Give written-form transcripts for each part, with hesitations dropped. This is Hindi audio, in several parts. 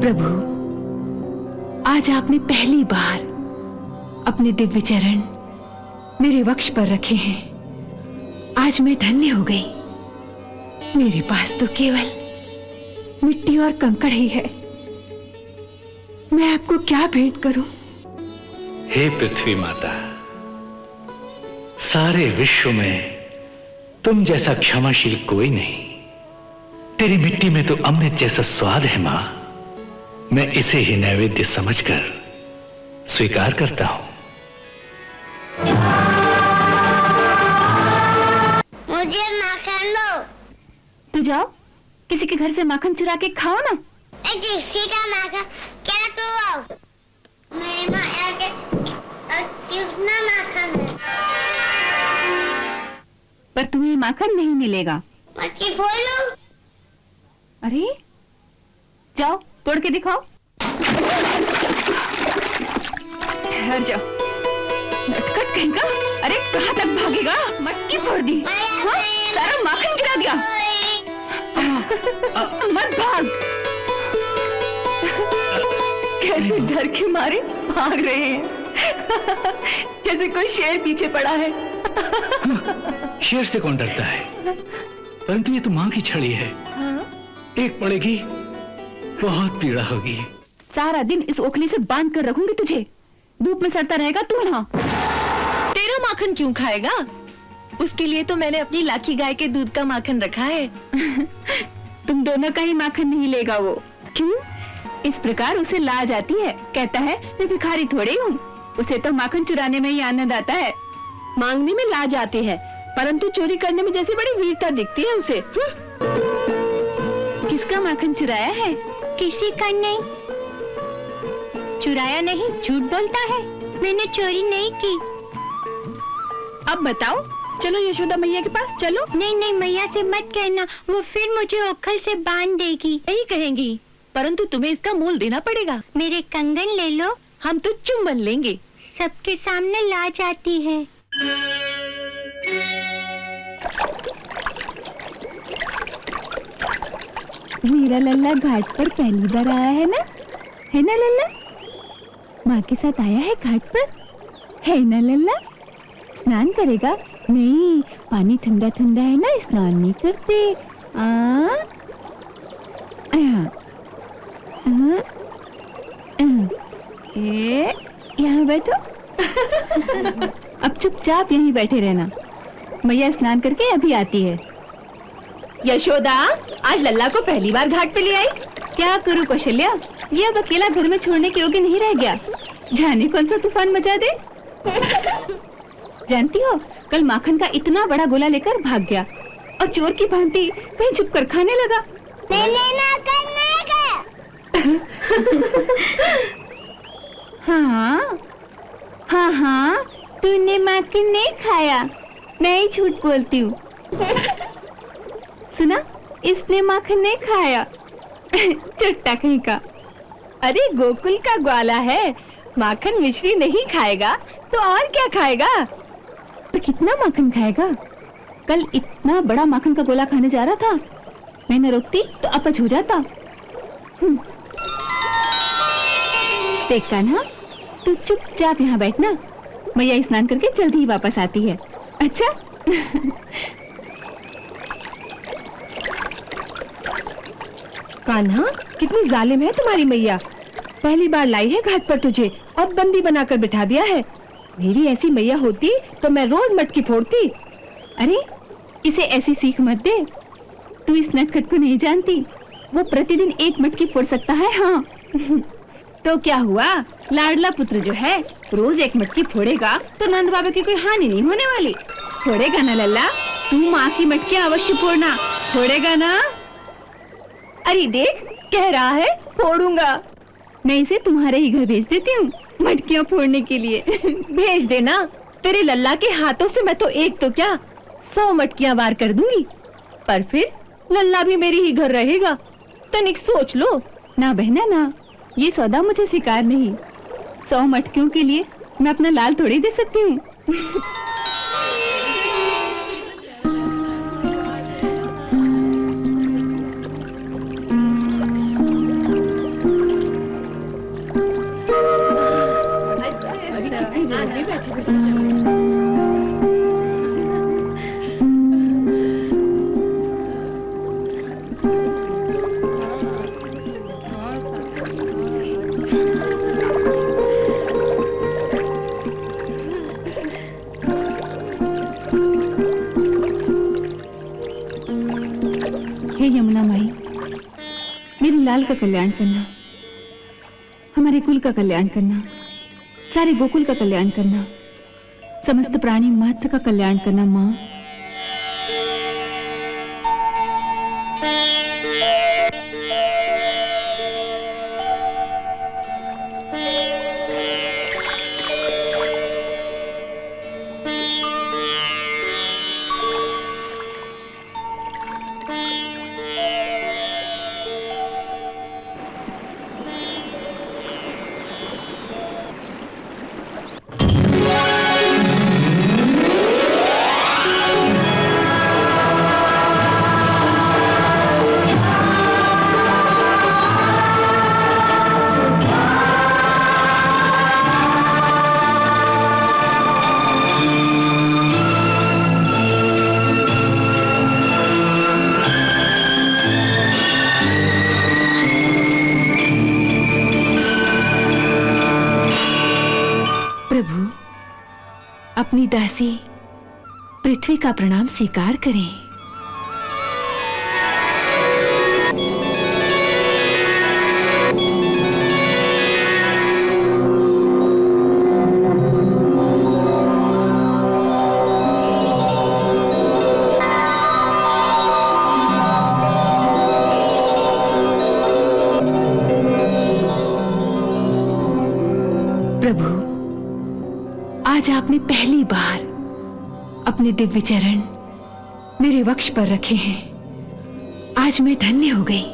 प्रभु, आज आपने पहली बार अपने दिव्य चरण मेरे वक्ष पर रखे हैं। आज मैं धन्य हो गई। मेरे पास तो केवल मिट्टी और कंकड़ ही है। मैं आपको क्या भेंट करूं? हे पृथ्वी माता, सारे विश्व में तुम जैसा क्षमाशील कोई नहीं। तेरी मिट्टी में तो अमृत जैसा स्वाद है मां। मैं इसे ही नैवेद्य समझकर स्वीकार करता हूं। मुझे माखन दो। तो जाओ, किसी के घर से माखन चुरा के खाओ ना। किसी का माखन क्या तू? मैं माया के कितना माखन है? पर तुम्हें माखन नहीं मिलेगा। मटकी फोड़ लो। अरे जाओ, तोड़ के दिखाओ। ठहर जाओ, नटखट कहीं का। अरे कहाँ तक भागेगा? मटकी फोड़ दी। हाँ, सारा माखन गिरा दिया। मत भाग। कैसे डर के मारे भाग रहे हैं, जैसे कोई शेर पीछे पड़ा है। शेर से कौन डरता है? परंतु ये तो मां की छड़ी है। एक पड़ेगी, बहुत पीड़ा होगी। सारा दिन इस ओखली से बांध कर रखूंगी तुझे। धूप में सड़ता रहेगा तू यहाँ। तेरा माखन क्यों खाएगा? उसके लिए तो मैंने अपनी लाखी गाय के दूध का माखन रखा है। तुम दोनों का ही माखन नहीं लेगा वो। क्यों? इस प्रकार उसे लाज आती है। कहता है मैं भिखारी थोड़ी हूँ। उसे तो माखन चुराने में ही आनंद आता है। मांगने में लाज आती है, परंतु चोरी करने में जैसी बड़ी वीरता दिखती है उसे। किसका माखन चुराया है? किसी का नहीं। चुराया नहीं, झूठ बोलता है। मैंने चोरी नहीं की। अब बताओ, चलो यशोदा मैया के पास चलो। नहीं नहीं, मैया से मत कहना, वो फिर मुझे ओखल से बांध देगी। यही कहेंगी, परंतु तुम्हें इसका मोल देना पड़ेगा। मेरे कंगन ले लो। हम तो चुम्बन लेंगे। सबके सामने लाज आती है। मेरा लल्ला घाट पर पहली बार आया है ना लल्ला? माँ के साथ आया है घाट पर, है ना लल्ला? स्नान करेगा? नहीं, पानी ठंडा ठंडा है ना, स्नान नहीं करते। यहाँ बैठो। अब चुपचाप यहीं बैठे रहना। मैया स्नान करके अभी आती है। यशोदा, आज लल्ला को पहली बार घाट पे ले आई। क्या करूं कौशल्या, ये अब अकेला घर में छोड़ने के योग्य नहीं रह गया। जाने कौन सा तूफान मचा दे। जानती हो, कल माखन का इतना बड़ा गोला लेकर भाग गया और चोर की भांति कहीं छुप कर खाने लगा। हाँ, तूने माखन नहीं खाया। मैं ही झूठ बोलती हूँ। सुना, इसने माखन नहीं खाया। चुट्टा कहीं का। अरे गोकुल का ग्वाला है, माखन मिश्री नहीं खाएगा तो और क्या खाएगा? पर कितना माखन खाएगा? कल इतना बड़ा माखन का गोला खाने जा रहा था। मैं न रोकती तो अपच हो जाता। देख कान्हा, तू चुपचाप यहाँ बैठना। मैया स्नान करके जल्दी ही वापस आती है। अच्छा? कान्हा, कितनी जालिम है तुम्हारी मैया। पहली बार लाई है घाट पर तुझे और बंदी बनाकर बिठा दिया है। मेरी ऐसी मैया होती तो मैं रोज मटकी फोड़ती। अरे, इसे ऐसी सीख मत दे। तू इस नटखट को नहीं जानती। वो प्रतिदिन एक मटकी फोड़ सकता है। हाँ। तो क्या हुआ, लाडला पुत्र जो है रोज एक मटकी फोड़ेगा तो नंद बाबा की कोई हानि नहीं होने वाली। फोड़ेगा ना लल्ला? तू माँ की मटकी अवश्य फोड़ना। फोड़ेगा ना? अरे देख, कह रहा है फोड़ूंगा। मैं इसे तुम्हारे ही घर भेज देती हूँ मटकियाँ फोड़ने के लिए। भेज देना। तेरे लल्ला के हाथों से मैं तो एक तो क्या 100 मटकियां वार कर दूंगी। पर फिर लल्ला भी मेरी ही घर रहेगा। तनिक सोच लो। ना बहना ना, ये सौदा मुझे स्वीकार नहीं। 100 मटकियों के लिए मैं अपना लाल थोड़ी दे सकती हूँ। हे यमुना माई, मेरे लाल का कल्याण करना, हमारे कुल का कल्याण करना, सारे गोकुल का कल्याण करना, समस्त प्राणी मात्र का कल्याण करना माँ। प्रभु, अपनी दासी पृथ्वी का प्रणाम स्वीकार करें। प्रभु, आज आपने पहली बार अपने दिव्य चरण मेरे वक्ष पर रखे हैं। आज मैं धन्य हो गई।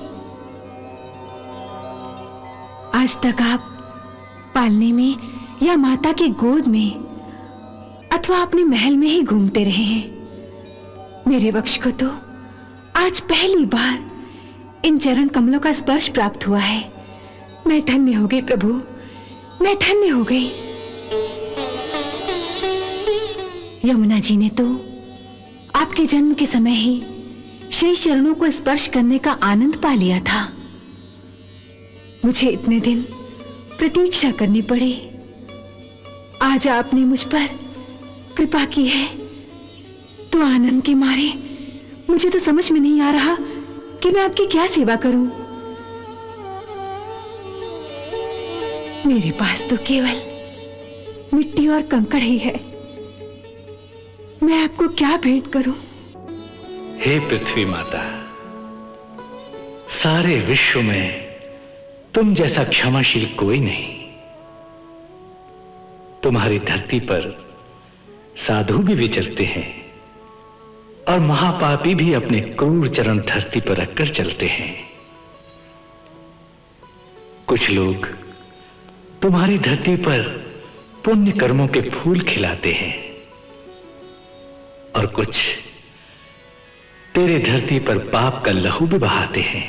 आज तक आप पालने में या माता की गोद में अथवा अपने महल में ही घूमते रहे हैं। मेरे वक्ष को तो आज पहली बार इन चरण कमलों का स्पर्श प्राप्त हुआ है। मैं धन्य हो गई प्रभु, मैं धन्य हो गई। यमुना जी ने तो आपके जन्म के समय ही श्री चरणों को स्पर्श करने का आनंद पा लिया था। मुझे इतने दिन प्रतीक्षा करनी पड़ी। आज आपने मुझ पर कृपा की है तो आनंद के मारे मुझे तो समझ में नहीं आ रहा कि मैं आपकी क्या सेवा करूं। मेरे पास तो केवल मिट्टी और कंकड़ ही है। मैं आपको क्या भेंट करूं? हे पृथ्वी माता, सारे विश्व में तुम जैसा क्षमाशील कोई नहीं। तुम्हारी धरती पर साधु भी विचरते हैं और महापापी भी अपने क्रूर चरण धरती पर रखकर चलते हैं। कुछ लोग तुम्हारी धरती पर पुण्य कर्मों के फूल खिलाते हैं और कुछ तेरे धरती पर पाप का लहू भी बहाते हैं।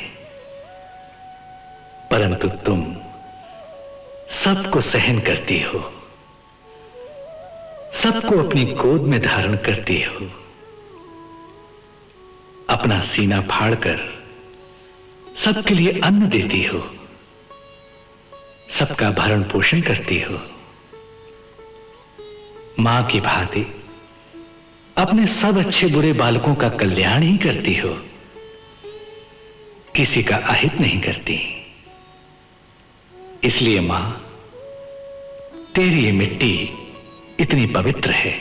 परंतु तुम सबको सहन करती हो, सबको अपनी गोद में धारण करती हो, अपना सीना फाड़कर सबके लिए अन्न देती हो, सबका भरण पोषण करती हो। मां की भांति अपने सब अच्छे बुरे बालकों का कल्याण ही करती हो, किसी का अहित नहीं करती। इसलिए मां, तेरी ये मिट्टी इतनी पवित्र है।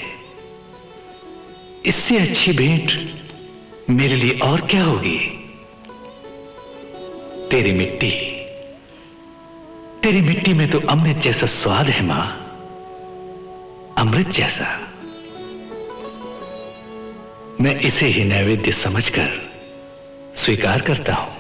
इससे अच्छी भेंट मेरे लिए और क्या होगी। तेरी मिट्टी में तो अमृत जैसा स्वाद है मां, अमृत जैसा। मैं इसे ही नैवेद्य समझकर स्वीकार करता हूं।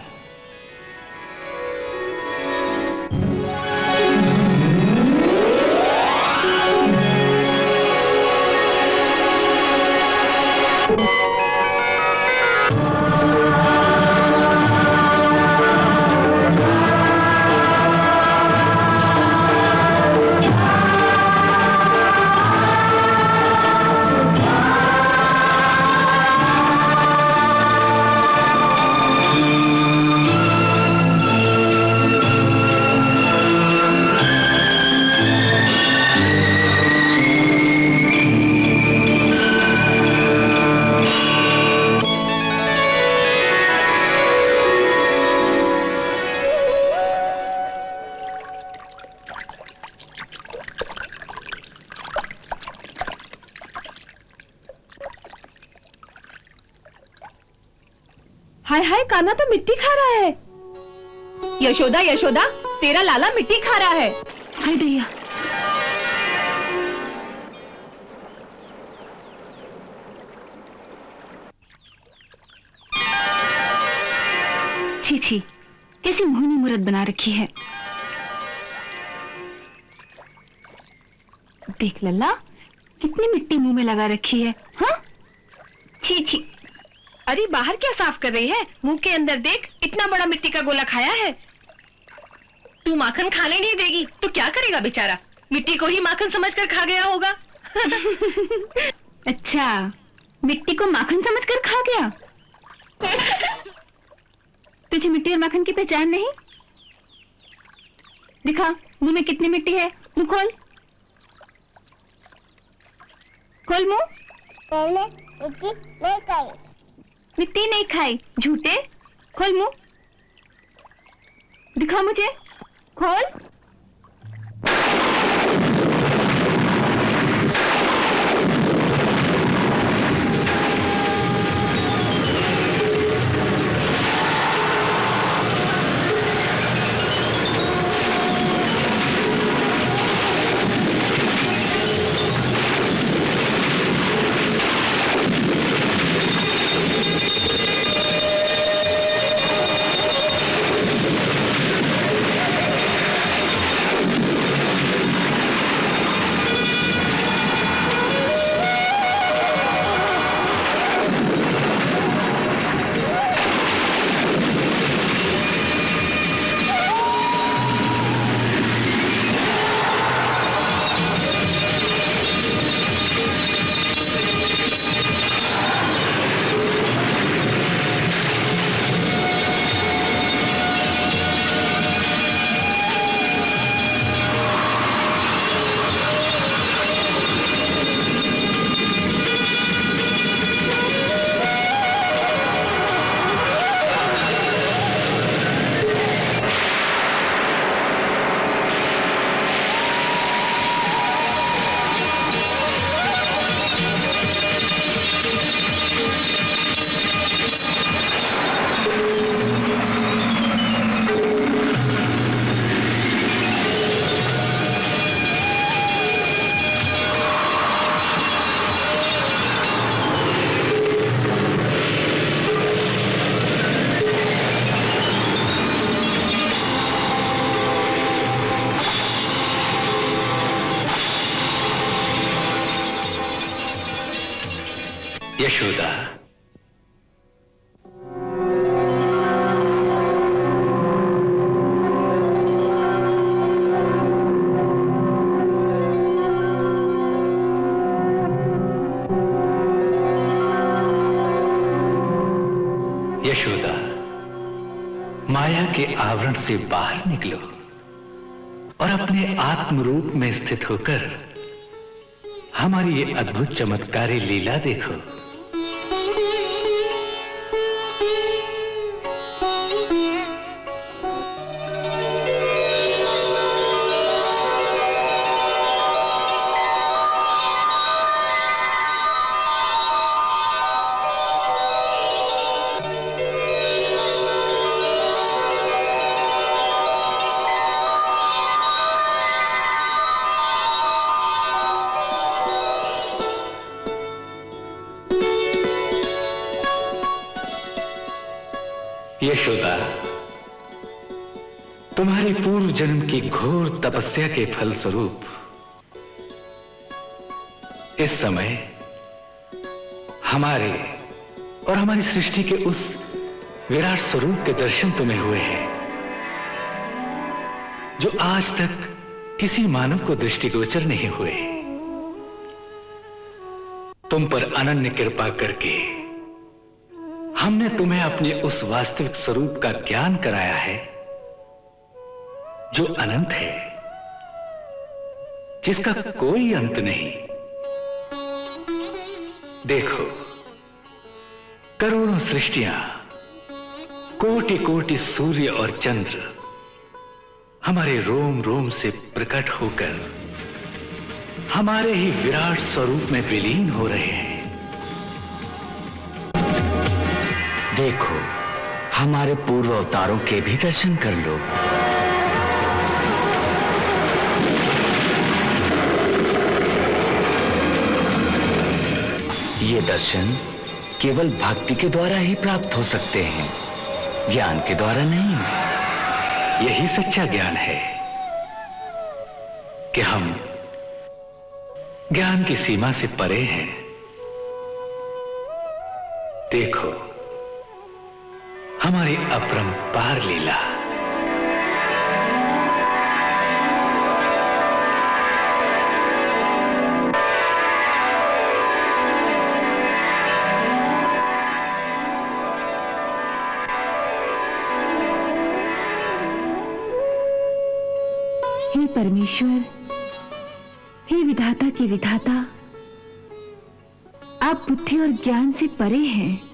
हाय हाय, कान्हा तो मिट्टी खा रहा है। यशोदा यशोदा, तेरा लाला मिट्टी खा रहा है। हाय दैया। छी छी, कैसी मोहनी मूरत बना रखी है। देख लल्ला, कितनी मिट्टी मुंह में लगा रखी है। हाँ, छी छी। अरे बाहर क्या साफ कर रही है? मुंह के अंदर देख, इतना बड़ा मिट्टी का गोला खाया है। तू माखन खाने नहीं देगी तो क्या करेगा बेचारा? मिट्टी को ही माखन समझकर खा गया होगा। अच्छा, मिट्टी को माखन समझकर खा गया। तुझे मिट्टी और माखन की पहचान नहीं? दिखा, मुंह में कितनी मिट्टी है। मुंह खोल, खोल मुंह। मैंने मिट्टी नहीं खाई। मिट्टी नहीं खाई, झूठे। खोल मुंह, दिखा मुझे, खोल। यशोदा, यशोदा, माया के आवरण से बाहर निकलो और अपने आत्म रूप में स्थित होकर हमारी ये अद्भुत चमत्कारी लीला देखो। यशोदा, तुम्हारी पूर्व जन्म की घोर तपस्या के फलस्वरूप इस समय हमारे और हमारी सृष्टि के उस विराट स्वरूप के दर्शन तुम्हें हुए हैं जो आज तक किसी मानव को दृष्टिगोचर नहीं हुए। तुम पर अनन्य कृपा करके हमने तुम्हें अपने उस वास्तविक स्वरूप का ज्ञान कराया है जो अनंत है, जिसका कोई अंत नहीं। देखो, करोड़ों सृष्टियां, कोटि कोटि सूर्य और चंद्र हमारे रोम रोम से प्रकट होकर हमारे ही विराट स्वरूप में विलीन हो रहे हैं। देखो, हमारे पूर्व अवतारों के भी दर्शन कर लो। ये दर्शन केवल भक्ति के द्वारा ही प्राप्त हो सकते हैं, ज्ञान के द्वारा नहीं। यही सच्चा ज्ञान है कि हम ज्ञान की सीमा से परे हैं। देखो हमारी अपरंपार लीला। हे परमेश्वर, हे विधाता के विधाता, आप बुद्धि और ज्ञान से परे हैं।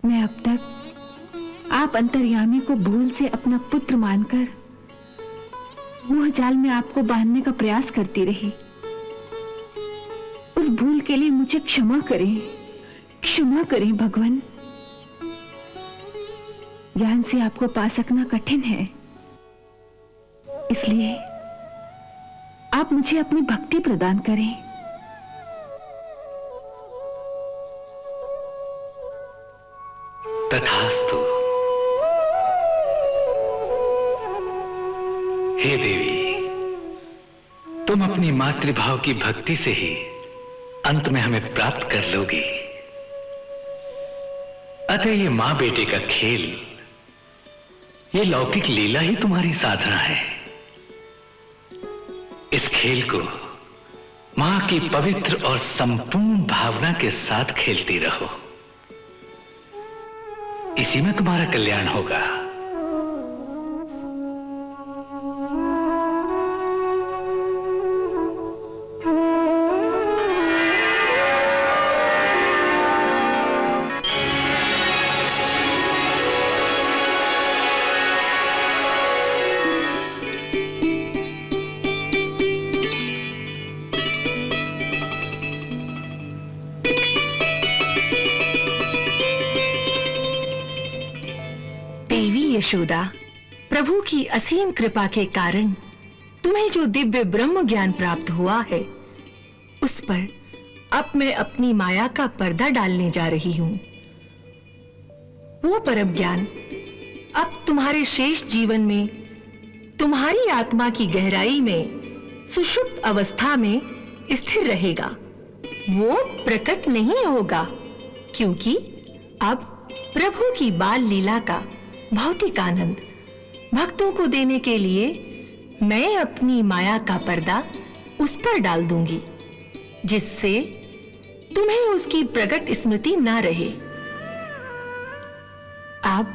मैं अब तक आप अंतर्यामी को भूल से अपना पुत्र मानकर मोह जाल में आपको बांधने का प्रयास करती रही। उस भूल के लिए मुझे क्षमा करें भगवान। ज्ञान से आपको पा सकना कठिन है, इसलिए आप मुझे अपनी भक्ति प्रदान करें। तथास्तु। हे देवी, तुम अपनी मातृभाव की भक्ति से ही अंत में हमें प्राप्त कर लोगी। अतः ये मां बेटे का खेल, ये लौकिक लीला ही तुम्हारी साधना है। इस खेल को मां की पवित्र और संपूर्ण भावना के साथ खेलती रहो, इसी में तुम्हारा कल्याण होगा। यशोदा, प्रभु की असीम कृपा के कारण तुम्हें जो दिव्य ब्रह्म ज्ञान प्राप्त हुआ है, उस पर अब मैं अपनी माया का पर्दा डालने जा रही हूं। वो परम ज्ञान अब तुम्हारे शेष जीवन में, तुम्हारी आत्मा की गहराई में, सुषुप्त अवस्था में स्थिर रहेगा। वो प्रकट नहीं होगा, क्योंकि अब प्रभु की बाल लीला का भौतिक आनंद भक्तों को देने के लिए मैं अपनी माया का पर्दा उस पर डाल दूंगी, जिससे तुम्हें उसकी प्रकट स्मृति ना रहे। अब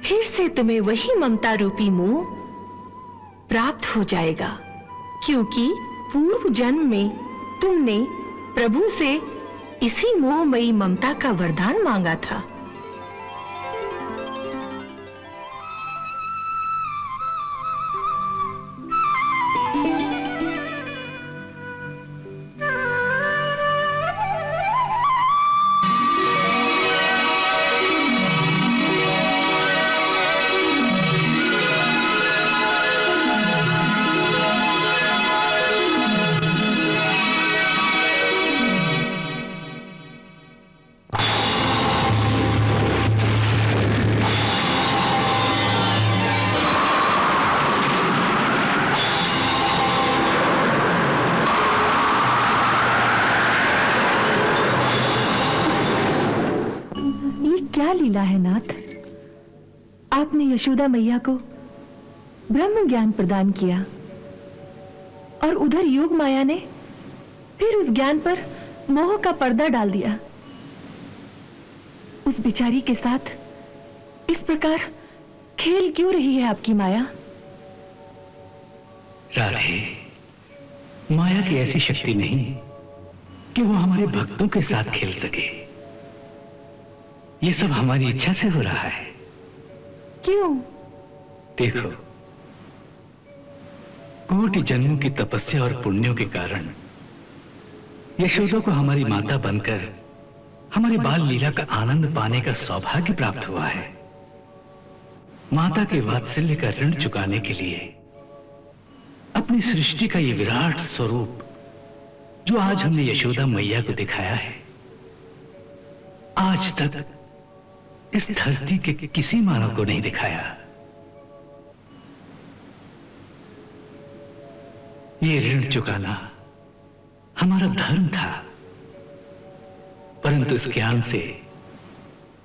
फिर से तुम्हें वही ममता रूपी मोह प्राप्त हो जाएगा, क्योंकि पूर्व जन्म में तुमने प्रभु से इसी मोहमयी ममता का वरदान मांगा था। क्या लीला है नाथ, आपने यशोदा मैया को ब्रह्म ज्ञान प्रदान किया और उधर योग माया ने फिर उस ज्ञान पर मोह का पर्दा डाल दिया। उस बिचारी के साथ इस प्रकार खेल क्यों रही है आपकी माया? राधे, माया की ऐसी शक्ति नहीं कि वो हमारे भक्तों के साथ खेल सके। ये सब हमारी इच्छा से हो रहा है। क्यों? देखो, कोटि जन्मों की तपस्या और पुण्यों के कारण यशोदा को हमारी माता बनकर हमारे बाल लीला का आनंद पाने का सौभाग्य प्राप्त हुआ है। माता के वात्सल्य का ऋण चुकाने के लिए अपनी सृष्टि का ये विराट स्वरूप जो आज हमने यशोदा मैया को दिखाया है, आज तक इस धरती के किसी मानव को नहीं दिखाया। ये ऋण चुकाना हमारा धर्म था, परंतु इस ज्ञान से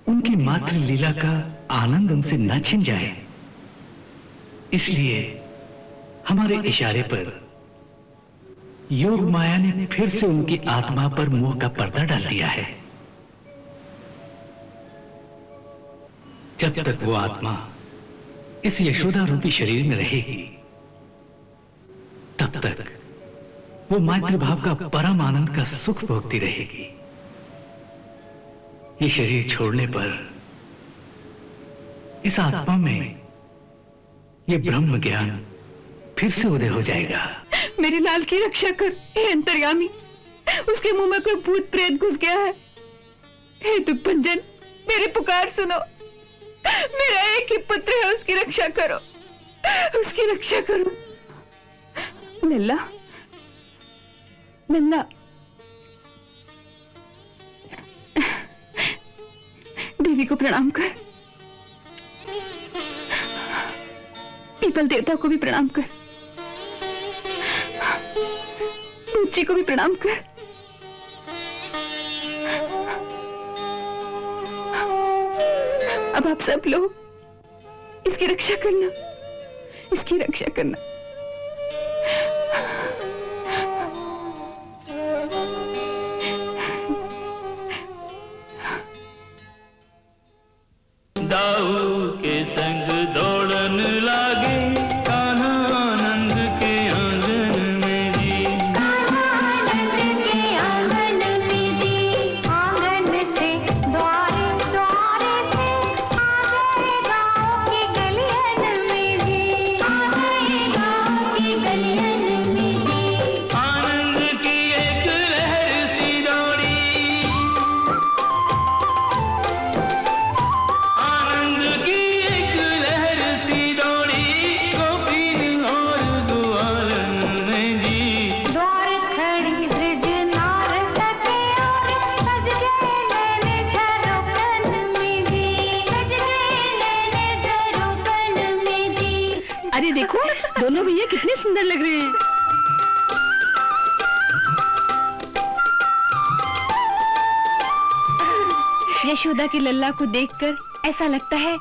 उनकी मातृ लीला का आनंद उनसे न छिन जाए, इसलिए हमारे इशारे पर योग माया ने फिर से उनकी आत्मा पर मोह का पर्दा डाल दिया है। जब तक वो आत्मा इस यशोदा रूपी शरीर में रहेगी, तब तक वो मातृभाव का परम आनंद का सुख भोगती रहेगी। ये शरीर छोड़ने पर इस आत्मा में ये ब्रह्म ज्ञान फिर से उदय हो जाएगा। मेरे लाल की रक्षा कर हे अंतर्यामी, उसके मुंह में कोई भूत प्रेत घुस गया है। हे दुखभंजन, मेरी पुकार सुनो। मेरा एक ही पुत्र है, उसकी रक्षा करो, उसकी रक्षा करो। लल्ला, लल्ला, देवी को प्रणाम कर, पीपल देवता को भी प्रणाम कर, जी को भी प्रणाम कर। अब आप सब लोग इसकी रक्षा करना, इसकी रक्षा करना। दाऊ के संग दौड़न लागे कान्हा आनंद के आंगन में जी। आनंद के आंगन में जी, आंगन से द्वारे द्वारे से आ गए गाँव की गलियन में जी, आ गए गाँव की गलियन में जी। आनंद की एक लहर सी दौड़ी, आनंद की एक लहर सी दौड़ी गोपीन और ग्वालन में जी। द्वार खड़ी ब्रज नारदके और सज गए नैने झरोखन में जी, सज गए नैने झरोखन में जी। अरे देखो, दोनों भैया कितने सुंदर लग रहे हैं। यशोदा के लल्ला को देखकर ऐसा लगता है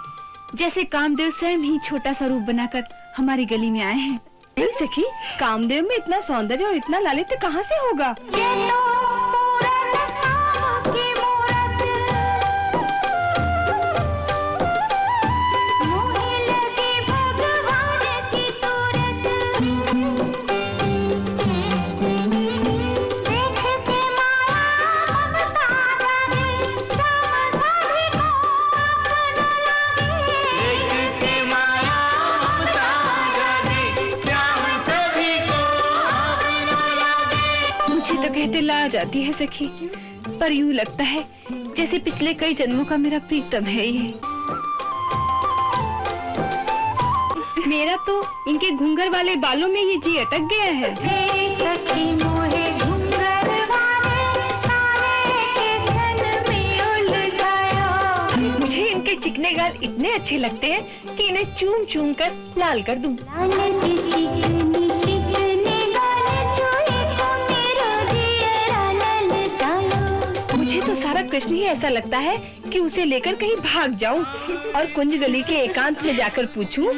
जैसे कामदेव स्वयं ही छोटा सा रूप बनाकर हमारी गली में आए हैं। नहीं सखी, कामदेव में इतना सौंदर्य और इतना लालित्य कहाँ से होगा? ये तो मूरत नाम की मूरत, मोहे लगी भगवान की सूरत। देख के माया ममता जागे, श्याम सभी को अपना लागे। देख के माया ममता जागे, श्याम सभी को अपना लागे। मुझे तो कहते ला आ जाती है सखी, पर यूं लगता है जैसे पिछले कई जन्मों का मेरा प्रीतम है ये। मेरा तो इनके घूंघर वाले बालों में ये जी अटक गया है। हे सखी मोहे घूंघर वाले तारे के सन में उलझायो। मुझे इनके चिकने गाल इतने अच्छे लगते हैं कि इन्हें चूम चूम कर लाल कर दूं। लाल की चिकनी चिकनी गाल छुए तो मेरो जियरा ललचायो। मुझे तो सारा कृष्ण ही ऐसा लगता है कि उसे लेकर कहीं भाग जाऊं और कुंज गली के एकांत में जाकर पूछूं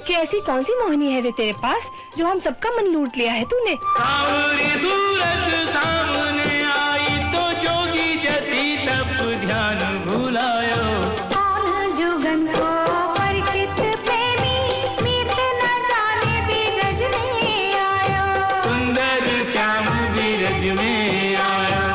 कि ऐसी कौन सी मोहिनी है रे तेरे पास जो हम सबका मन लूट लिया है तूने। सावरी सूरत सामने आई तो जोगी जति तप ध्यान भुलायो। कौन जुगन को परिचित प्रेमी, मीत न जाने बिरज में आयो। सुंदर श्याम बिरज में आयो।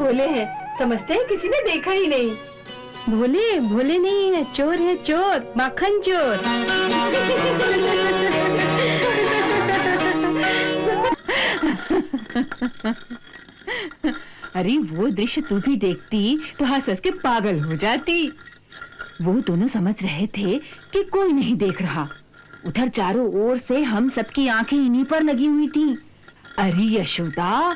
भोले हैं, समझते हैं किसी ने देखा ही नहीं। भोले भोले नहीं है, चोर है चोर, माखन चोर। अरे वो दृश्य तू भी देखती तो हंस हंस के पागल हो जाती। वो दोनों समझ रहे थे कि कोई नहीं देख रहा। उधर चारों ओर से हम सबकी आंखें इन्हीं पर लगी हुई थी। अरे यशोदा,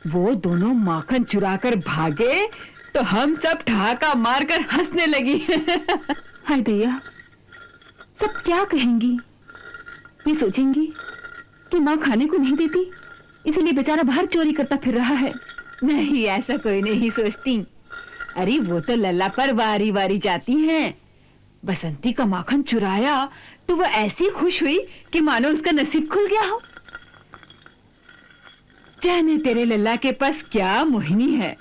वो दोनों माखन चुराकर भागे तो हम सब ठहाका मारकर हंसने लगी। हाय भैया, सब क्या कहेंगी? ये सोचेंगी कि माँ खाने को नहीं देती, इसलिए बेचारा बाहर चोरी करता फिर रहा है। नहीं, ऐसा कोई नहीं सोचती। अरे वो तो लल्ला पर वारी वारी जाती हैं। बसंती का माखन चुराया तो वो ऐसी खुश हुई कि मानो उसका नसीब खुल गया हो। जाने तेरे लल्ला के पास क्या मोहिनी है,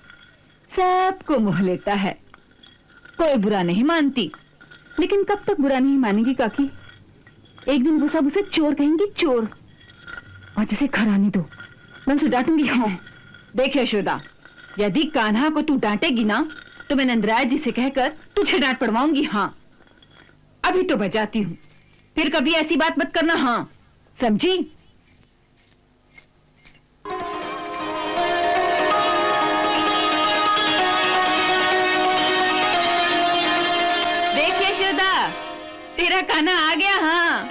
सबको मोह लेता है। कोई बुरा नहीं मानती, लेकिन कब तक बुरा नहीं मानेगी काकी? एक दिन वो सब उसे चोर कहेंगी, चोर। और जिसे घर आने दो, मैं उसे डांटूंगी। हाँ देख यशोदा, यदि कान्हा को तू डांटेगी ना तो मैं नंदराज जी से कहकर तुझे डांट पड़वाऊंगी। हाँ अभी तो बजाती हूँ, फिर कभी ऐसी बात मत करना। हाँ समझी? देख यशोदा, तेरा कान्हा आ गया। हाँ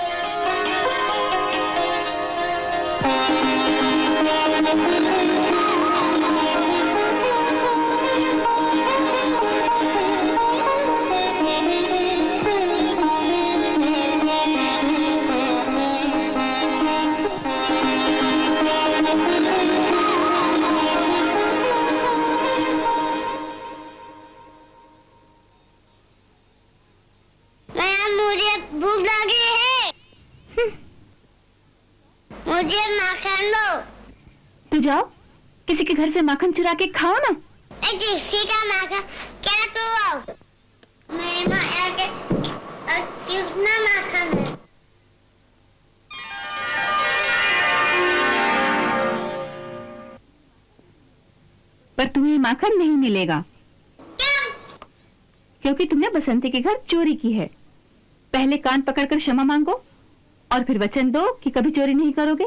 मैम, मुझे भूख लगी है। मुझे माखन दो। तो जाओ किसी के घर से माखन चुरा के खाओ ना। किसी का माखन क्या तू? मैं कितना माखन है? पर तुम्हें माखन नहीं मिलेगा, क्या? क्योंकि तुमने बसंती के घर चोरी की है। पहले कान पकड़कर क्षमा मांगो और फिर वचन दो कि कभी चोरी नहीं करोगे,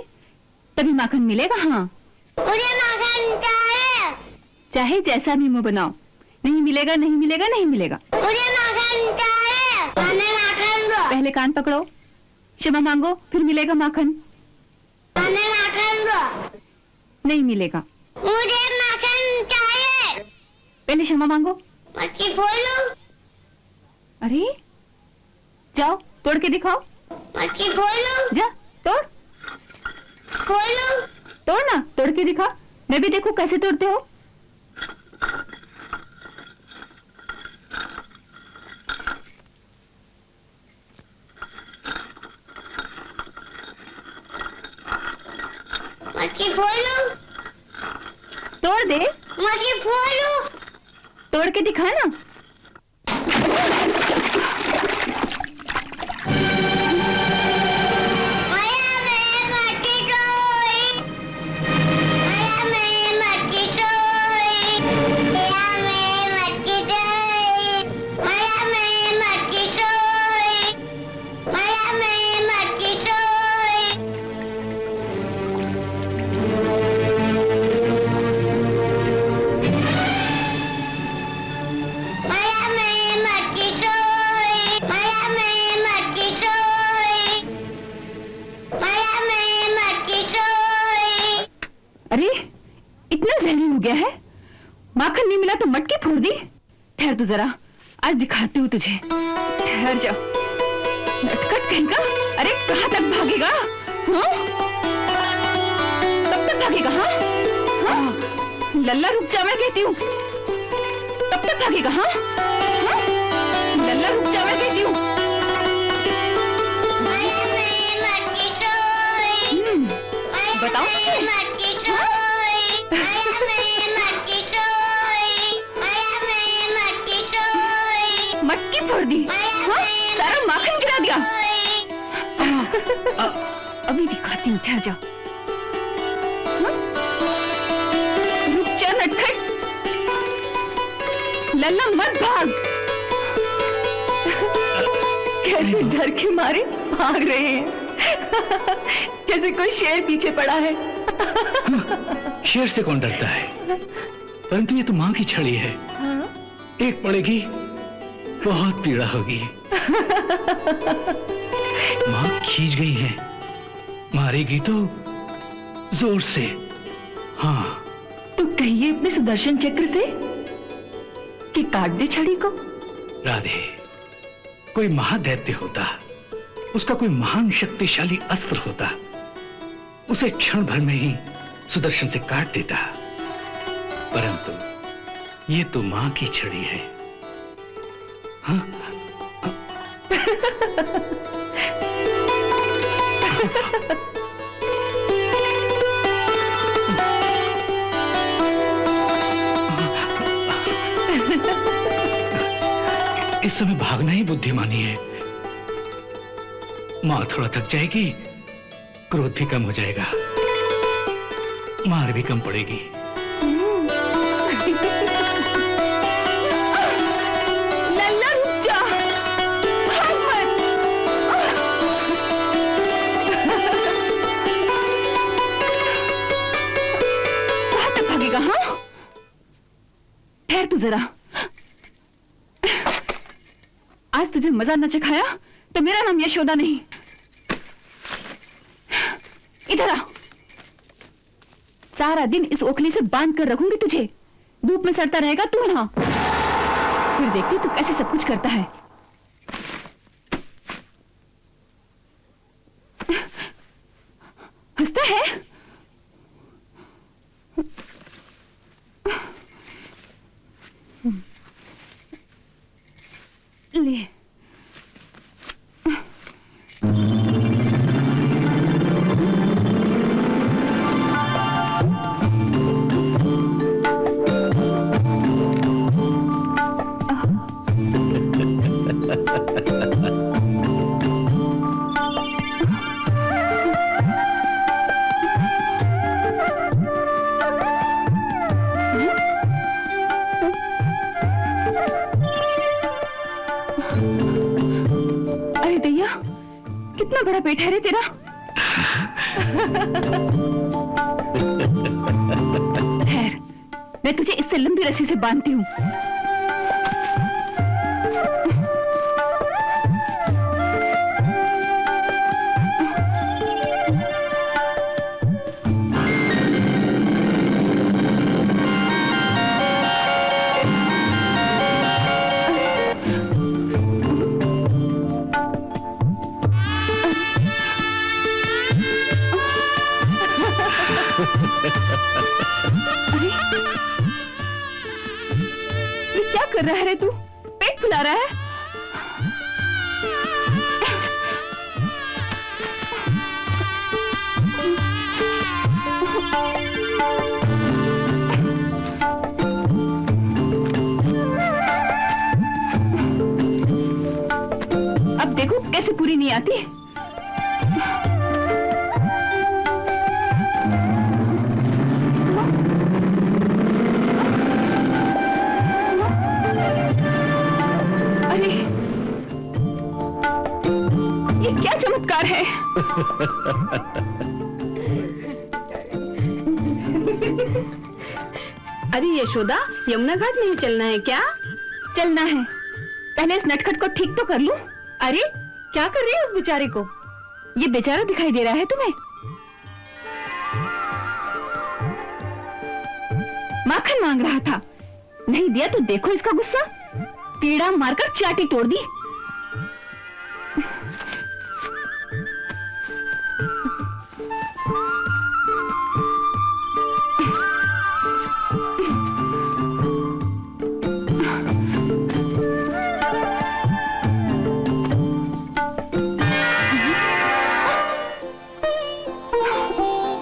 तभी माखन मिलेगा। हाँ मुझे माखन चाहिए। चाहे जैसा भी मुंह बनाओ, नहीं मिलेगा, नहीं मिलेगा, नहीं मिलेगा। मुझे माखन चाहिए। हमें माखन दो। पहले कान पकड़ो, क्षमा मांगो, फिर मिलेगा माखन। हमें माखन दो। नहीं मिलेगा। मुझे माखन चाहिए। पहले क्षमा मांगो। मटकी खोलो। अरे जाओ तोड़ के दिखाओ। मटकी खोलो। जा तोड़, खोलो। तोड़ ना, तोड़ के दिखा, मैं भी देखूं कैसे तोड़ते हो। मटकी खोलो। तोड़ दे, मटकी खोलो। तोड़ के दिखा ना। माया में मटकी टोई। माया में मटकी टोई। माया में मटकी टोई। माया में मटकी टोई। माया में मटकी टोई। माया में मटकी टोई। माया में मटकी टोई। माया में मटकी टोई। अरे इतना जहरी हो गया है, माखन नहीं मिला तो मटकी फोड़ दी। ठहर तू जरा, आज दिखाती हूँ तुझे। ठहर जाओ, नटखट कहीं का। अरे कहाँ तक भागेगा? हाँ? कब तक भागेगा? हाँ? हाँ? लल्ला रुक जा, मैं कहती हूँ। कब तक भागेगा? हाँ? हाँ? लल्ला रुक जा, मैं कहती हूँ। माया में मटकी टोई। बताओ मुझे। मटकी टोई। माया में मटकी टोई। माया में मटकी टोई। मटकी फोड़ दी। हाँ? सारा माखन गिरा दिया। अभी दिखाती हूँ, ठहर जाओ। हाँ? रुक जा नटखट। लल्ला मत भाग। कैसे डर के मारे भाग रहे हैं, जैसे कोई शेर पीछे पड़ा है। शेर से कौन डरता है, परंतु ये तो माँ की छड़ी है। एक पड़ेगी बहुत पीड़ा होगी। माँ खींच गई है, मारेगी तो जोर से। हाँ, तो कहिए अपने सुदर्शन चक्र से कि काट दे छड़ी को। राधे, कोई महादैत्य होता, उसका कोई महान शक्तिशाली अस्त्र होता, उसे क्षण भर में ही सुदर्शन से काट देता, परंतु ये तो मां की छड़ी है। हाँ? इस समय भागना ही बुद्धिमानी है। मां थोड़ा थक जाएगी, क्रोध भी कम हो जाएगा, मार भी कम पड़ेगी। लल्ला रुक जा, भाग मत। कहां तक भागेगा? हाँ, ठहर तू जरा। आज तुझे मजा न चखाया तो मेरा नाम यशोदा नहीं। इधर आ, सारा दिन इस ओखली से बांध कर रखूंगी तुझे, धूप में सड़ता रहेगा तू ना, फिर देखती तू कैसे सब कुछ करता है। हंसता है? ले, अरे दैया, कितना बड़ा पेट है रे तेरा। ठहर, मैं तुझे इससे लंबी रस्सी से बांधती हूँ। अरे, ये क्या कर रहा है रे तू? पेट फुला रहा है? अब देखो कैसे पूरी नहीं आती। क्या चमत्कार है। अरे यशोदा, यमुना घाट नहीं चलना है क्या? चलना है, पहले इस नटखट को ठीक तो कर लूं। अरे क्या कर रही है उस बेचारे को? ये बेचारा दिखाई दे रहा है तुम्हें? माखन मांग रहा था, नहीं दिया तो देखो इसका गुस्सा, पीड़ा मारकर चाटी तोड़ दी।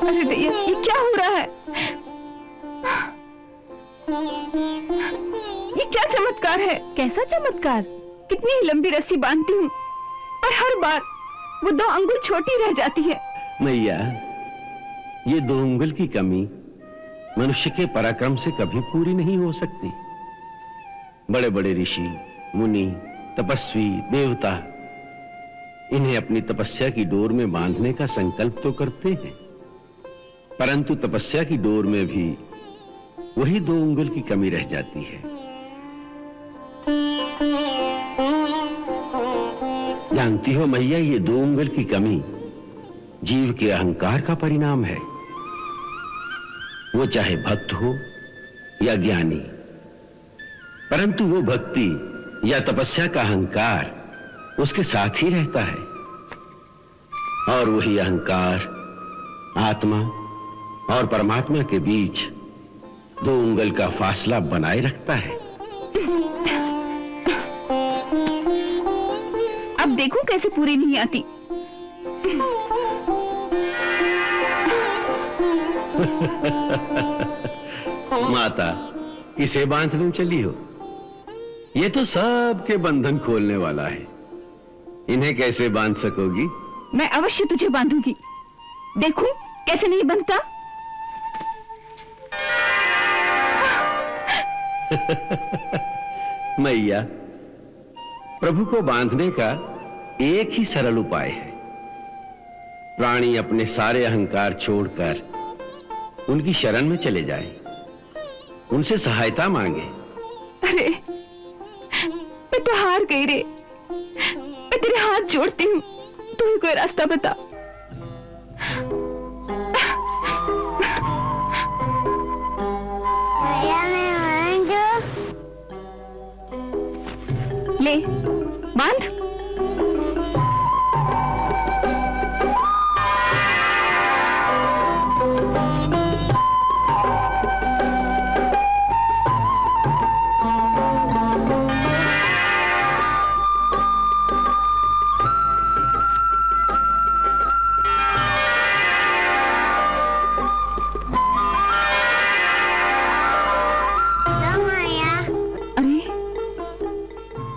अरे भैया, ये क्या हो रहा है? ये क्या चमत्कार है? कैसा चमत्कार? कितनी ही लंबी रस्सी बांधती हूँ और हर बार वो 2 अंगुल छोटी रह जाती है। मैया, ये 2 अंगुल की कमी मनुष्य के पराक्रम से कभी पूरी नहीं हो सकती। बड़े बड़े ऋषि, मुनि, तपस्वी, देवता इन्हें अपनी तपस्या की डोर में बांधने का संकल्प तो करते हैं, परंतु तपस्या की डोर में भी वही 2 उंगल की कमी रह जाती है। जानती हो मैया, ये 2 उंगल की कमी जीव के अहंकार का परिणाम है। वो चाहे भक्त हो या ज्ञानी, परंतु वो भक्ति या तपस्या का अहंकार उसके साथ ही रहता है, और वही अहंकार आत्मा और परमात्मा के बीच 2 उंगल का फासला बनाए रखता है। अब देखो कैसे पूरी नहीं आती। माता, किसे बांधने चली हो? ये तो सबके बंधन खोलने वाला है, इन्हें कैसे बांध सकोगी? मैं अवश्य तुझे बांधूंगी, देखूं कैसे नहीं बंधता। मैया, प्रभु को बांधने का एक ही सरल उपाय है। प्राणी अपने सारे अहंकार छोड़कर उनकी शरण में चले जाए, उनसे सहायता मांगे। अरे मैं तो हार गई रे, मैं तेरे हाथ जोड़ती हूँ, तू ही कोई रास्ता बता। ले बांध।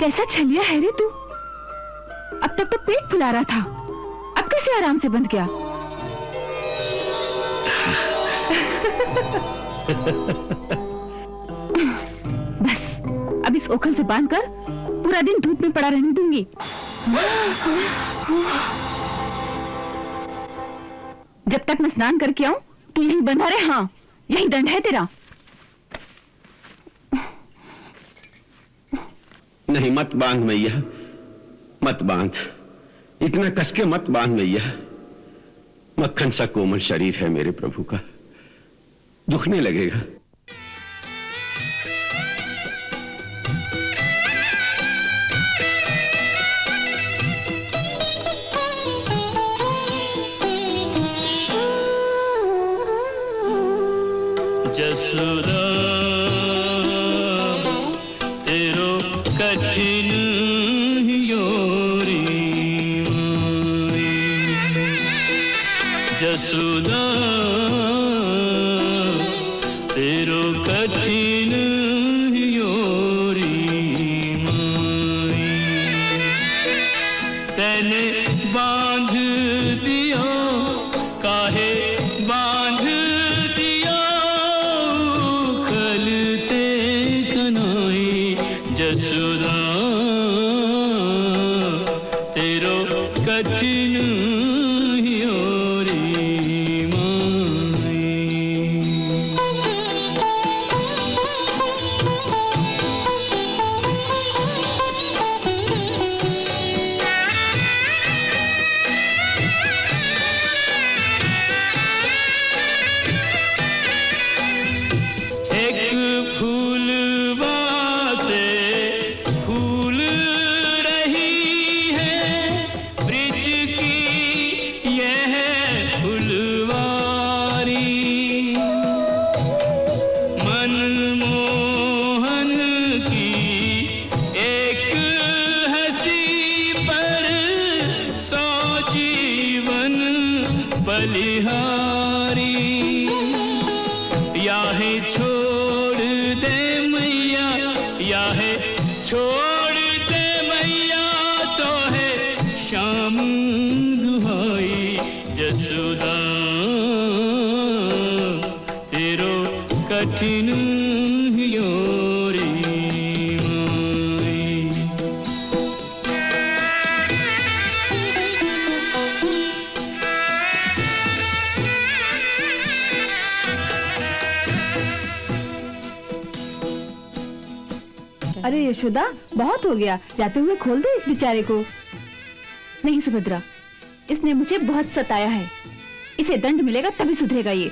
कैसा छलिया है रे तू, अब तक तो पेट फुला रहा था, अब कैसे आराम से बंध गया। बस अब इस ओखल से बांधकर पूरा दिन धूप में पड़ा रहने दूंगी। जब तक मैं स्नान करके आऊं तू यहीं बंधा रहे। हाँ, यही दंड है तेरा। नहीं, मत बांध मैया, मत बांध, इतना कसके मत बांध मैया। मक्खन सा कोमल शरीर है मेरे प्रभु का, दुखने लगेगा। जसोदा तेरो कठिन योरी जसोदा तेरो कठिन योरी तैने बांध दिया काहे बांध दिया खलते कनाई जसोदा तेरो कठिन योरी बलिहारी याहे छोड़ दे मैया याहे छोड़ दे मैया तो है शाम दुहाई जसोदा तेरो कठिन योरी अरे यशोदा, बहुत हो गया, जाते हुए खोल दो इस बेचारे को। नहीं सुभद्रा, इसने मुझे बहुत सताया है। इसे दंड मिलेगा तभी सुधरेगा ये।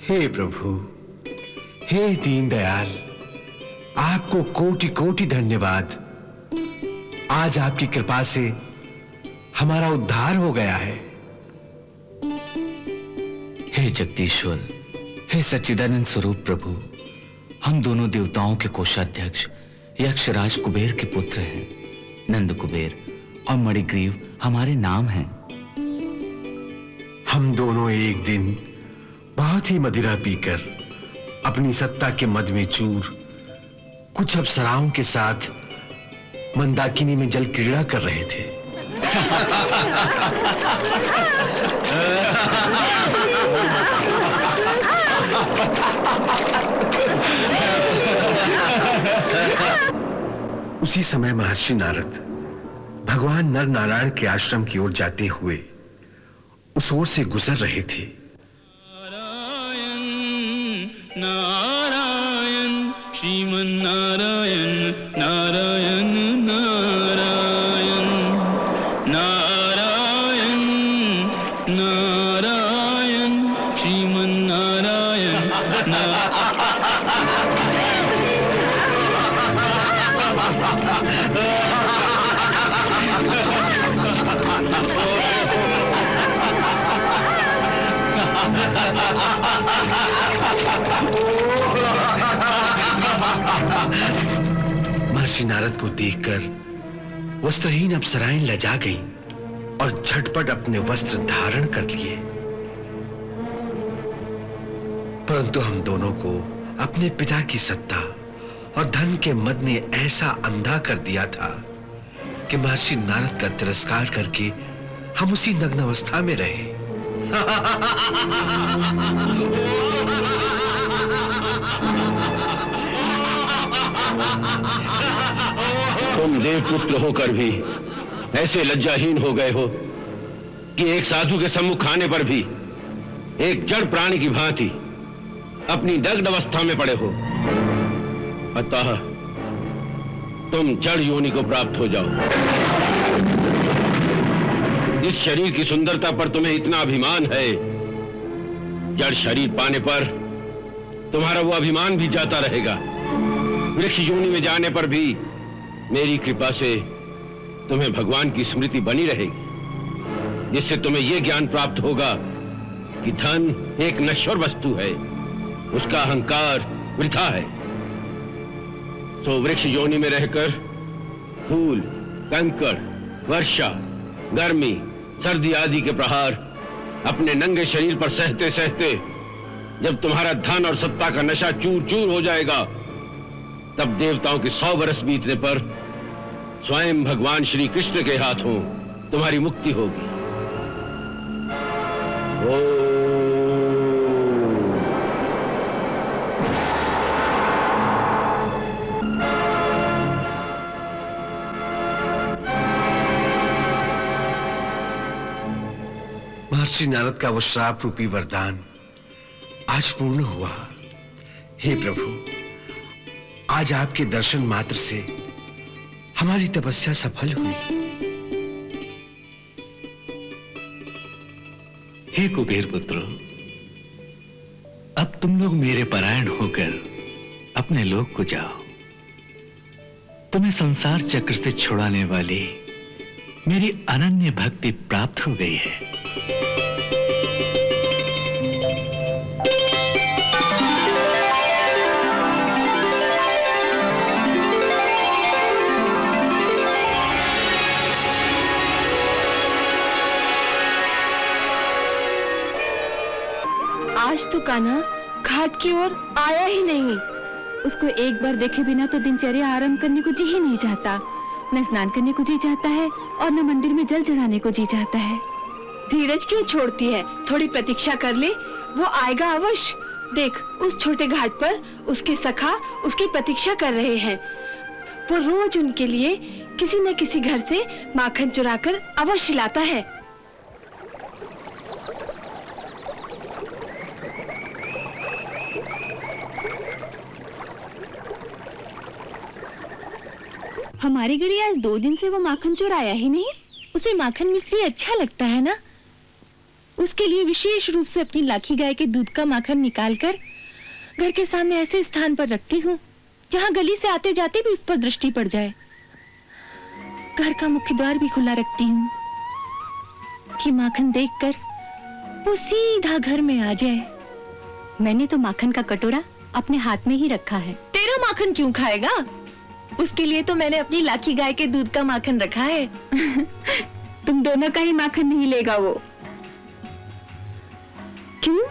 हे प्रभु, हे दीनदयाल, आपको कोटि कोटि धन्यवाद। आज आपकी कृपा से हमारा उद्धार हो गया है। हे जगदीश्वर, हे सच्चिदानंद स्वरूप प्रभु, हम दोनों देवताओं के कोषाध्यक्ष यक्षराज कुबेर के पुत्र हैं। नंद कुबेर और मणिग्रीव हमारे नाम हैं। हम दोनों एक दिन बहुत ही मदिरा पीकर अपनी सत्ता के मद में चूर कुछ अप्सराओं के साथ मंदाकिनी में जल क्रीड़ा कर रहे थे। उसी समय महर्षि नारद भगवान नर नारायण के आश्रम की ओर जाते हुए उस ओर से गुजर रहे थे। नारायण श्रीमन नारायण नारायण नारायण नारायण नारायण श्रीमन नारायण महर्षि नारद को देखकर वस्त्रहीन अप्सराएं लजा गईं और झटपट अपने वस्त्र धारण कर लिए। परंतु हम दोनों को अपने पिता की सत्ता और धन के मद ने ऐसा अंधा कर दिया था कि महर्षि नारद का तिरस्कार करके हम उसी नग्न अवस्था में रहे। तुम देवपुत्र होकर भी ऐसे लज्जाहीन हो गए हो कि एक साधु के सम्मुख आने पर भी एक जड़ प्राणी की भांति अपनी दग्ध अवस्था में पड़े हो। अतः तुम जड़ योनि को प्राप्त हो जाओ। इस शरीर की सुंदरता पर तुम्हें इतना अभिमान है, जड़ शरीर पाने पर तुम्हारा वो अभिमान भी जाता रहेगा। वृक्ष योनि में जाने पर भी मेरी कृपा से तुम्हें भगवान की स्मृति बनी रहेगी, जिससे तुम्हें यह ज्ञान प्राप्त होगा कि धन एक नश्वर वस्तु है, उसका अहंकार वृथा है। सो वृक्ष योनि में रहकर धूल, कंकड़, वर्षा, गर्मी, सर्दी आदि के प्रहार अपने नंगे शरीर पर सहते सहते जब तुम्हारा धन और सत्ता का नशा चूर चूर हो जाएगा, तब देवताओं के 100 वर्ष बीतने पर स्वयं भगवान श्री कृष्ण के हाथों तुम्हारी मुक्ति होगी। महर्षि नारद का वो श्राप रूपी वरदान आज पूर्ण हुआ। हे प्रभु, आज आपके दर्शन मात्र से हमारी तपस्या सफल हुई। हे कुबेर पुत्रो, अब तुम लोग मेरे परायण होकर अपने लोक को जाओ। तुम्हें संसार चक्र से छुड़ाने वाली मेरी अनन्य भक्ति प्राप्त हो गई है। आज तो कान्हा घाट की ओर आया ही नहीं। उसको एक बार देखे बिना तो दिनचर्या आरंभ करने को जी ही नहीं चाहता। न स्नान करने को जी चाहता है और न मंदिर में जल चढ़ाने को जी चाहता है। धीरज क्यों छोड़ती है? थोड़ी प्रतीक्षा कर ले, वो आएगा अवश्य। देख, उस छोटे घाट पर उसके सखा उसकी प्रतीक्षा कर रहे हैं। वो रोज उनके लिए किसी न किसी घर से माखन चुराकर अवश्य लाता है। हमारे घर आज 2 दिन से वो माखन चोर आया ही नहीं। उसे माखन मिश्री अच्छा लगता है ना? उसके लिए विशेष रूप से अपनी लाखी गाय के दूध का माखन निकालकर घर के सामने ऐसे स्थान पर रखती हूँ जहाँ गली से आते जाते भी उस पर दृष्टि पड़ जाए। घर का मुख्य द्वार भी खुला रखती हूँ कि माखन देखकर वो सीधा घर में आ जाए। मैंने तो माखन का कटोरा अपने हाथ में ही रखा है। तेरा माखन क्यों खाएगा? उसके लिए तो मैंने अपनी लाखी गाय के दूध का माखन रखा है। तुम दोनों का ही माखन नहीं लेगा वो। क्यों?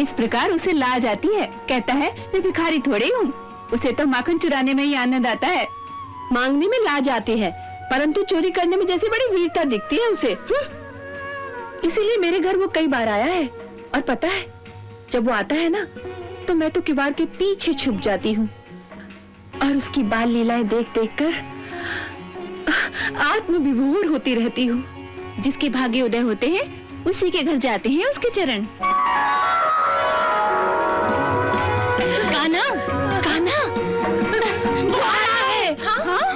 इस प्रकार उसे लाज आती है। कहता है मैं भिखारी थोड़ी हूँ, उसे तो माखन चुराने में ही आनंद आता है। मांगने में लाज आती है, परंतु चोरी करने में जैसे बड़ी वीरता दिखती है उसे। इसीलिए मेरे घर वो कई बार आया है। और पता है, जब वो आता है ना, तो मैं तो किवाड़ के पीछे छुप जाती हूँ और उसकी बाल लीलाएं देख देख कर आत्म विभोर होती रहती हूँ। जिसके भाग्य उदय होते हैं उसी के घर जाते हैं उसके चरण। कान्हा, कान्हा, वो आ रहा है। हाँ?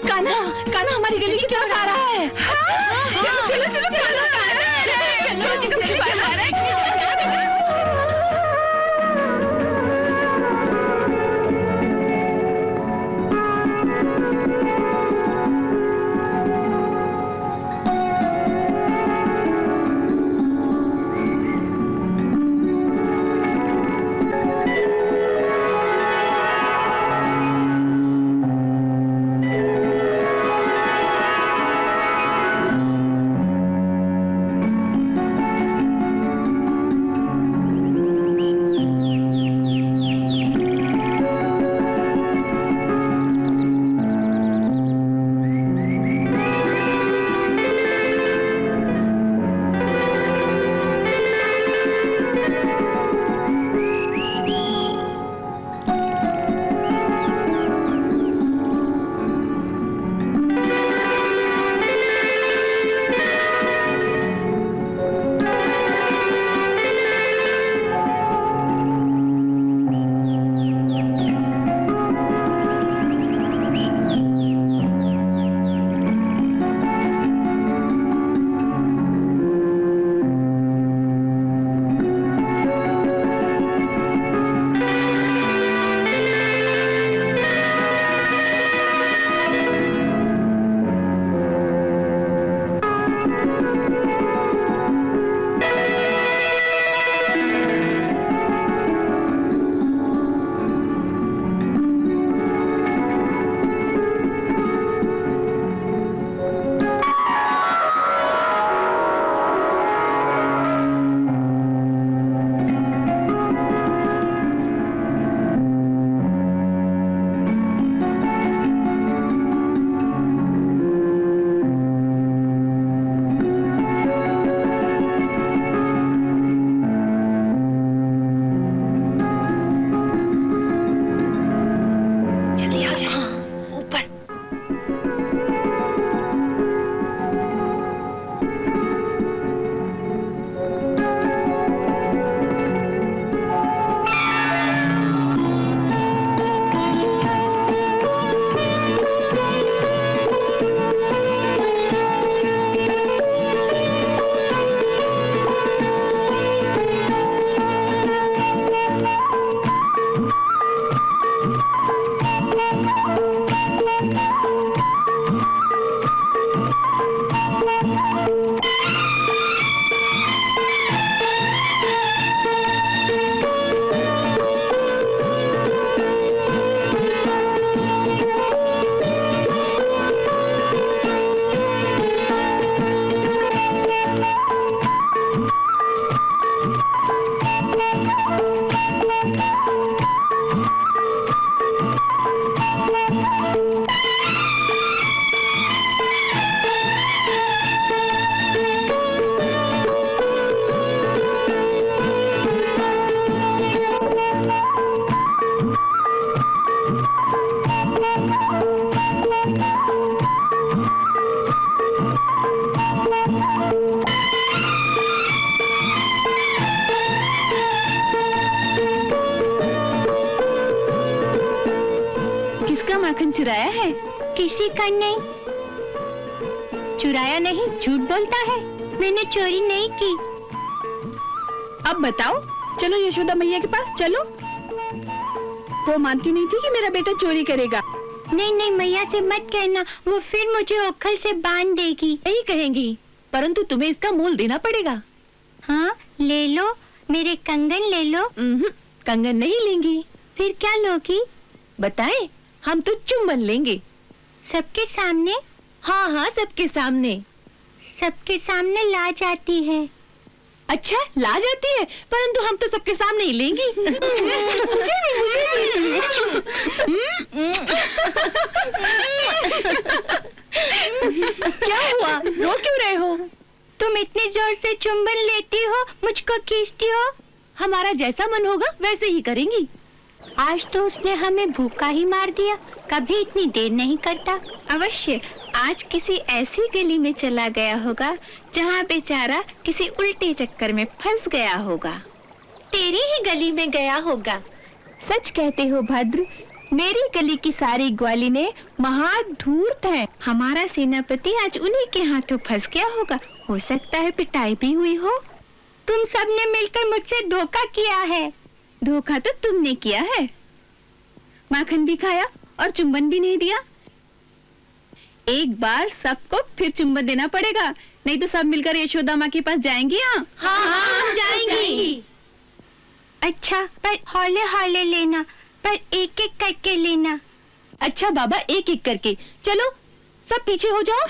कान्हा, कान्हा हमारी गली की तरफ आ रहा है। चलो चलो चलो चलो चलो। किसका माखन चुराया है? किसी का नहीं। चुराया नहीं, झूठ बोलता है। मैंने चोरी नहीं की। अब बताओ, चलो यशोदा मैया के पास चलो। वो मानती नहीं थी कि मेरा बेटा चोरी करेगा। नहीं नहीं, मैया से मत कहना, वो फिर मुझे ओखल से बांध देगी। यही कहेंगी, परंतु तुम्हें इसका मूल देना पड़ेगा। हाँ, ले लो, मेरे कंगन ले लो। कंगन नहीं लेंगी। फिर क्या लोगी? बताएं, हम तो चुम्बन लेंगे। सबके सामने? हाँ हाँ, सबके सामने। सबके सामने लाज आती है। अच्छा, लाज आती है, परंतु हम तो सबके सामने ही लेंगी। मुझे नहीं। क्या हुआ, रो क्यों रहे हो? तुम इतने जोर से चुंबन लेती हो, मुझको खींचती हो। हमारा जैसा मन होगा वैसे ही करेंगी। आज तो उसने हमें भूखा ही मार दिया, कभी इतनी देर नहीं करता। अवश्य आज किसी ऐसी गली में चला गया होगा जहाँ बेचारा किसी उल्टे चक्कर में फंस गया होगा। तेरी ही गली में गया होगा। सच कहते हो भद्र, मेरी गली की सारी ग्वालिनें महाधूर्त हैं। हमारा सेनापति आज उन्हीं के हाथों फंस गया होगा। हो सकता है पिटाई भी हुई हो। तुम सबने मिलकर मुझसे धोखा किया है। धोखा तो तुमने किया है। माखन भी खाया और चुंबन भी नहीं दिया। एक बार सबको फिर चुंबन देना पड़ेगा, नहीं तो सब मिलकर यशोदा माँ के पास जाएंगी। हाँ, हम जाएंगी। अच्छा, पर हौले हौले लेना, पर एक एक करके लेना। अच्छा बाबा, एक एक करके। चलो, सब पीछे हो जाओ।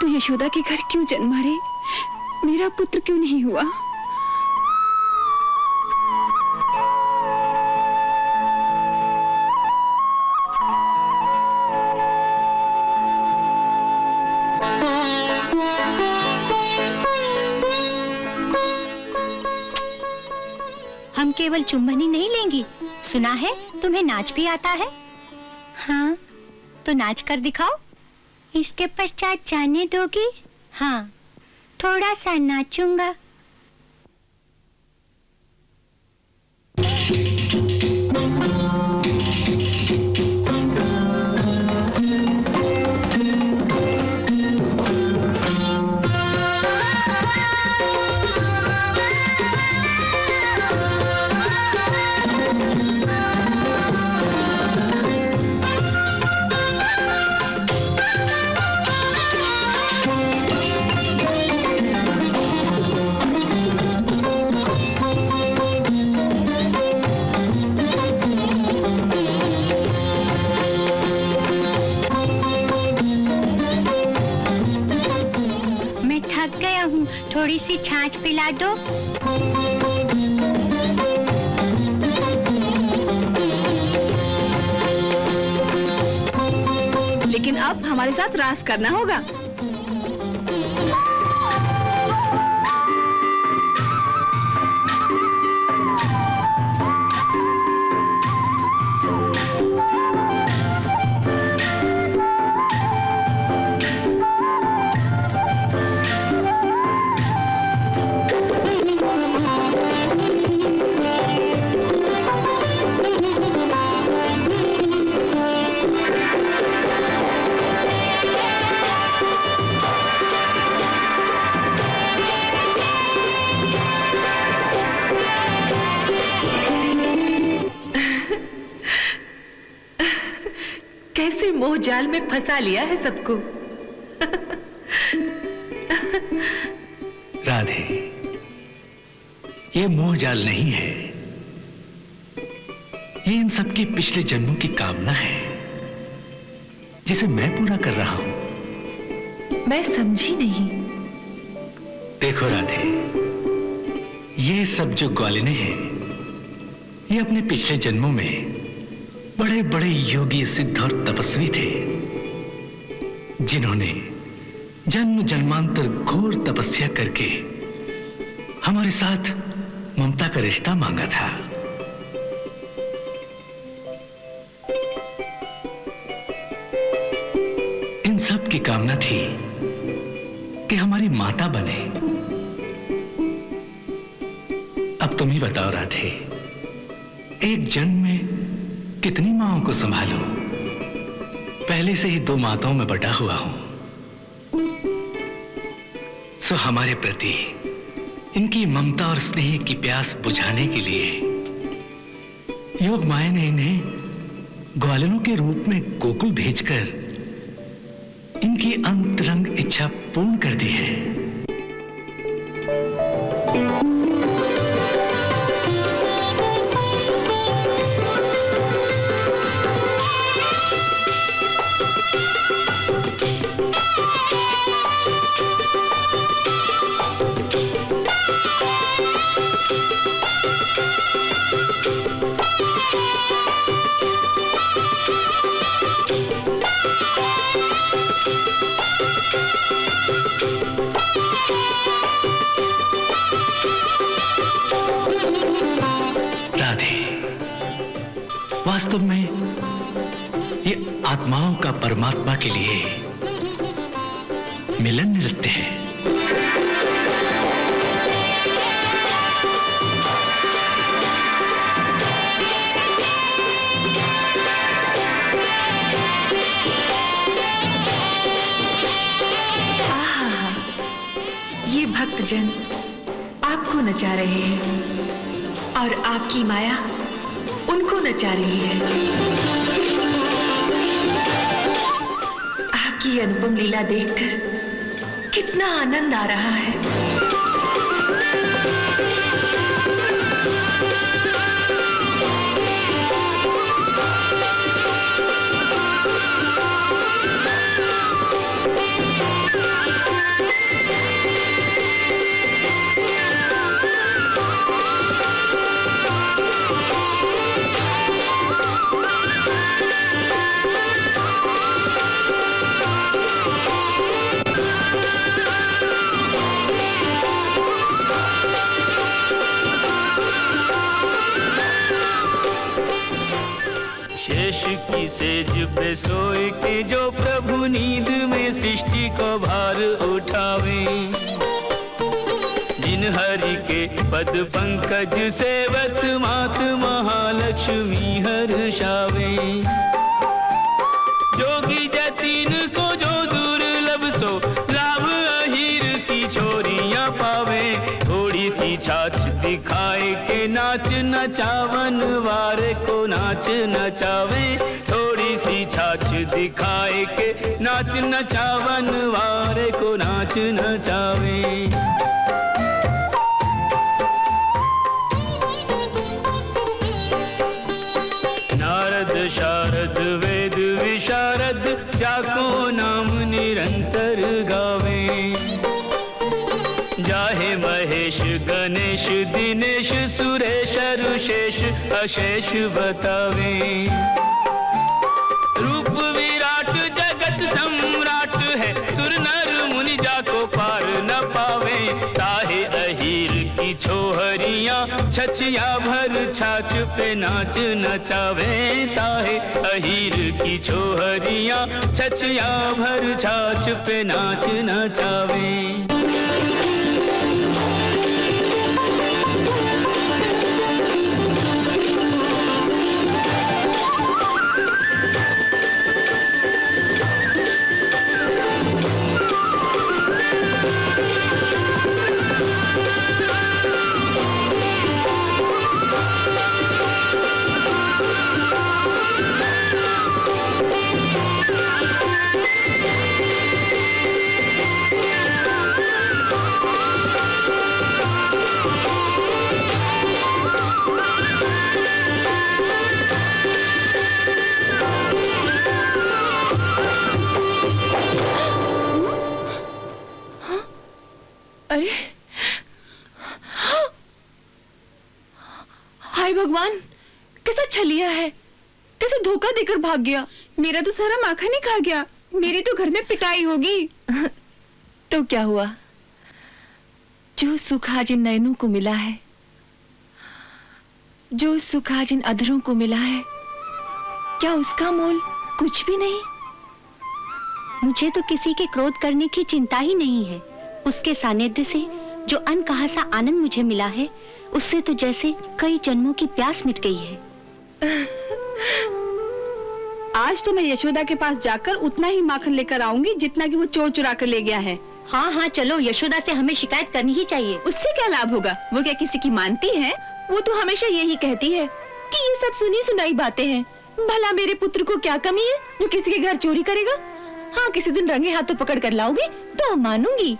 यशोदा के घर क्यों जन्मा रे? मेरा पुत्र क्यों नहीं हुआ? हम केवल चुंबन ही नहीं लेंगी, सुना है तुम्हें नाच भी आता है। हाँ, तो नाच कर दिखाओ। इसके पश्चात जाने दोगी? हाँ, थोड़ा सा नाचूंगा। थोड़ी सी छाछ पिला दो। लेकिन अब हमारे साथ रास करना होगा। कैसे मोह जाल में फंसा लिया है सबको। राधे, ये मोह जाल नहीं है, ये इन सबकी पिछले जन्मों की कामना है जिसे मैं पूरा कर रहा हूं। मैं समझी नहीं। देखो राधे, ये सब जो ग्वालिने हैं, ये अपने पिछले जन्मों में बड़े बड़े योगी, सिद्ध और तपस्वी थे, जिन्होंने जन्म जन्मांतर घोर तपस्या करके हमारे साथ ममता का रिश्ता मांगा था। इन सब की कामना थी कि हमारी माता बने। अब तुम ही बताओ राधे, एक जन्म में कितनी माओं को संभालूं? पहले से ही 2 माताओं में बटा हुआ हूं। सो हमारे प्रति इनकी ममता और स्नेह की प्यास बुझाने के लिए योग माया ने इन्हें ग्वालिनों के रूप में गोकुल भेजकर इनकी अंतरंग इच्छा पूर्ण कर दी है। वास्तव में ये आत्माओं का परमात्मा के लिए मिलन नृत्य है। आहा, ये भक्तजन आपको नचा रहे हैं और आपकी माया उनको नचा रही है। आपकी अनुपम लीला देखकर कितना आनंद आ रहा है। सेज पे सोए के जो प्रभु नींद में सृष्टि को भार उठावे, जिन हरि के पद पंकज सेवत मात महालक्ष्मी हर्षावे। जोगी जतीन को जो दुर्लभ सो लाभ अहीर की छोरियां पावे। थोड़ी सी छाछ दिखाए के नाच नचावन वारे को नाच नचावे। थोड़ी सी छाछ दिखाए के नाच नचावन वारे को नाच नचावे। नारद शारद वेद विशारद जाको नाम निरंतर गावे। जाहे महेश गणेश दिनेश सुरेश ऋषेश अशेष बतावे। रूप विराट जगत सम्राट है, सुर नर मुनि जाको पार न पावे। ताहे अहीर की छोहरियां छछिया भर छाछ पे नाच नचावे। ताहे अहीर की छोहरियां छछिया भर छाछ पे नाच नचावे। अरे हाय भगवान, कैसा छलिया है, कैसे धोखा देकर भाग गया। मेरा तो सारा माखन ही खा गया। मेरी तो घर में पिटाई होगी। तो क्या हुआ, जो सुख आज इन नयनों को मिला है, जो सुख आज इन अधरों को मिला है, क्या उसका मोल कुछ भी नहीं? मुझे तो किसी के क्रोध करने की चिंता ही नहीं है। उसके सानिध्य से जो अनकहा सा आनंद मुझे मिला है, उससे तो जैसे कई जन्मों की प्यास मिट गई है। आज तो मैं यशोदा के पास जाकर उतना ही माखन लेकर आऊंगी जितना कि वो चोर चुरा कर ले गया है। हाँ हाँ चलो, यशोदा से हमें शिकायत करनी ही चाहिए। उससे क्या लाभ होगा? वो क्या किसी की मानती है? वो तो हमेशा यही कहती है कि ये सब सुनी सुनाई बातें हैं। भला मेरे पुत्र को क्या कमी है जो किसी के घर चोरी करेगा? हाँ, किसी दिन रंगे हाथों पकड़ कर लाओगे तो मानूंगी।